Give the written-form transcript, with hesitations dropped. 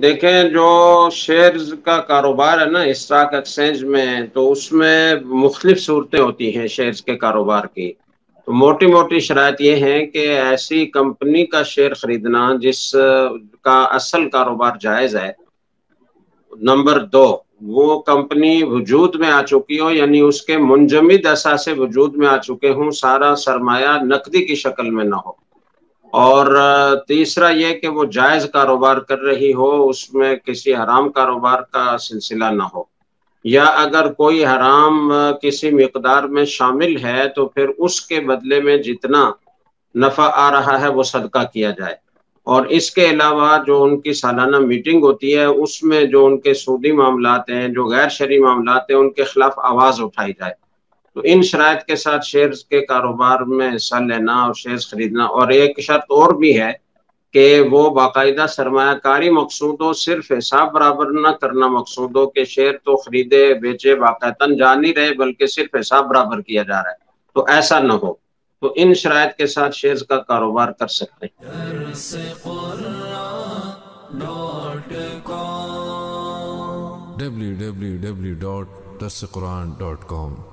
دیکھیں جو شیئرز کا کاروبار ہے نا اسٹاک ایکسچینج میں، تو اس میں مختلف صورتیں ہوتی ہیں شیئرز کے کاروبار کی۔ تو موٹی موٹی شرائط یہ ہیں کہ ایسی کمپنی کا شیئر خریدنا جس کا اصل کاروبار جائز ہے۔ نمبر دو، وہ کمپنی وجود میں آ چکی ہو، یعنی اس کے منجمد اثاثے وجود میں آ چکے ہوں، سارا سرمایہ نقدی کی شکل میں نہ ہو۔ اور تیسرا یہ کہ وہ جائز کاروبار کر رہی ہو، اس میں کسی حرام کاروبار کا سلسلہ نہ ہو، یا اگر کوئی حرام کسی مقدار میں شامل ہے تو پھر اس کے بدلے میں جتنا نفع آ رہا ہے وہ صدقہ کیا جائے۔ اور اس کے علاوہ جو ان کی سالانہ میٹنگ ہوتی ہے اس میں جو ان کے سودی معاملات ہیں، جو غیر شرعی معاملات ہیں، ان کے خلاف آواز اٹھائی جائے۔ تو ان شرائط کے ساتھ شیئرز کے کاروبار میں حصہ لینا اور شیئرز خریدنا، اور ایک شرط اور بھی ہے کہ وہ باقاعدہ سرمایہ کاری مقصود ہو، صرف حساب برابر نہ کرنا مقصود ہو کہ شیئر تو خریدے بیچے باقاعدہ جا نہیں رہے بلکہ صرف حساب برابر کیا جا رہا ہے، تو ایسا نہ ہو۔ تو ان شرائط کے ساتھ شیئرز کا کاروبار کر سکتے ہیں۔ www.darsequran.com